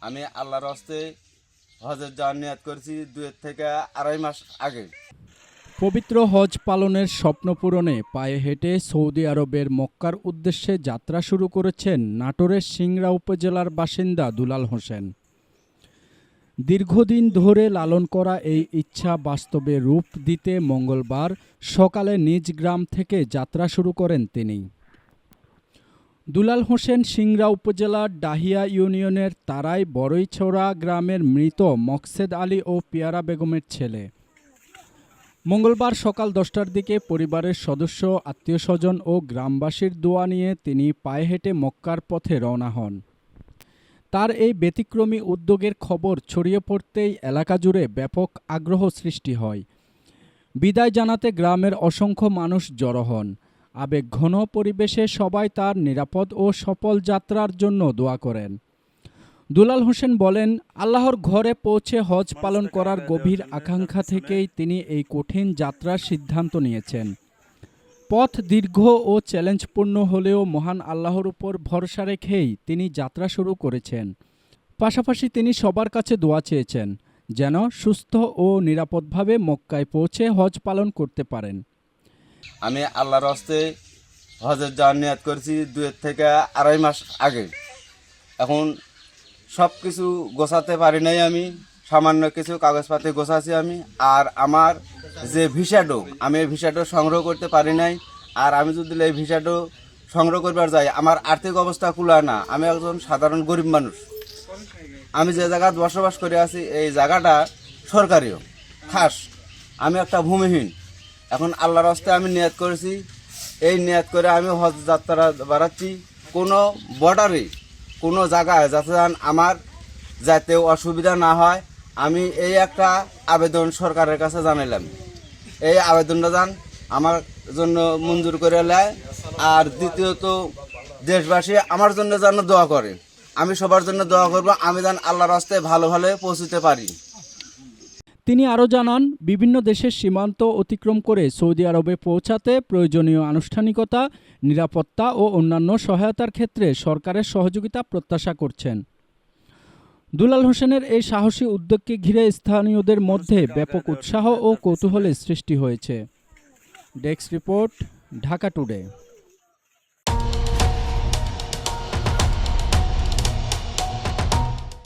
আমি আল্লাহর হস্তে হজের যাওয়ার নিয়ত করেছি 2 থেকে 2.5 মাস আগে। পবিত্র হজ পালনের স্বপ্ন পূরণে পায়ে হেঁটে সৌদি আরবের মক্কার উদ্দেশ্যে যাত্রা শুরু করেছেন নাটোরের সিংড়া উপজেলার বাসিন্দা দুলাল হোসেন। দীর্ঘদিন ধরে লালন করা এই ইচ্ছা বাস্তবে রূপ দিতে মঙ্গলবার সকালে নিজ গ্রাম থেকে যাত্রা শুরু করেন তিনি। দুলাল হোসেন সিংড়া উপজেলার ডাহিয়া ইউনিয়নের তারাই বড়ইছড়া গ্রামের মৃত মকসেদ আলী ও পিয়ারা বেগমের ছেলে। মঙ্গলবার সকাল 10টার দিকে পরিবারের সদস্য, আত্মীয়স্বজন ও গ্রামবাসীর দোয়া নিয়ে তিনি পায়ে হেঁটে মক্কার পথে রওনা হন। তার এই ব্যতিক্রমী উদ্যোগের খবর ছড়িয়ে পড়তেই এলাকা জুড়ে ব্যাপক আগ্রহ সৃষ্টি হয়। বিদায় জানাতে গ্রামের অসংখ্য মানুষ জড়ো হন। আবেগঘন পরিবেশে সবাই তার নিরাপদ ও সফল যাত্রার জন্য দোয়া করেন। দুলাল হোসেন বলেন, আল্লাহর ঘরে পৌঁছে হজ পালন করার গভীর আকাঙ্ক্ষা থেকেই তিনি এই কঠিন যাত্রার সিদ্ধান্ত নিয়েছেন। পথ দীর্ঘ ও চ্যালেঞ্জপূর্ণ হলেও মহান আল্লাহর উপর ভরসা রেখেই তিনি যাত্রা শুরু করেছেন। পাশাপাশি তিনি সবার কাছে দোয়া চেয়েছেন যেন সুস্থ ও নিরাপদভাবে মক্কায় পৌঁছে হজ পালন করতে পারেন। আমি আল্লাহর হস্তে হজের যাওয়ার নিয়ত করেছি 2 থেকে 2.5 মাস আগে। এখন সব কিছু গোছাতে পারি নাই, আমি সামান্য কিছু কাগজপাতি গোছাছি আমি। আর আমার যে ভিসাটো, আমি এই ভিসাটো সংগ্রহ করতে পারি নাই। আর আমি যদি এই ভিসাটো সংগ্রহ করবার যাই, আমার আর্থিক অবস্থা কুলায় না। আমি একজন সাধারণ গরিব মানুষ। আমি যে জায়গায় বসবাস করে আছি এই জায়গাটা সরকারিও খাস, আমি একটা ভূমিহীন। এখন আল্লাহর হস্তে আমি নিয়ত করেছি, এই নিয়ত করে আমি হজ যাত্রা বাড়াচ্ছি। কোনো বর্ডারে কোনো জায়গায় যাতে আমার যাতে অসুবিধা না হয়, আমি এই একটা আবেদন সরকারের কাছে জানাইলাম। এই আবেদনটা যান আমার জন্য মঞ্জুর করে নেয়। আর দ্বিতীয়ত দেশবাসী আমার জন্য যেন দোয়া করে। আমি সবার জন্য দোয়া করব, আমি যেন আল্লাহর হস্তে ভালো ভালো পৌঁছতে পারি। তিনি আরও জানান, বিভিন্ন দেশের সীমান্ত অতিক্রম করে সৌদি আরবে পৌঁছাতে প্রয়োজনীয় আনুষ্ঠানিকতা, নিরাপত্তা ও অন্যান্য সহায়তার ক্ষেত্রে সরকারের সহযোগিতা প্রত্যাশা করছেন। দুলাল হোসেনের এই সাহসী উদ্যোগকে ঘিরে স্থানীয়দের মধ্যে ব্যাপক উৎসাহ ও কৌতূহলের সৃষ্টি হয়েছে। Desk report, Dhaka today.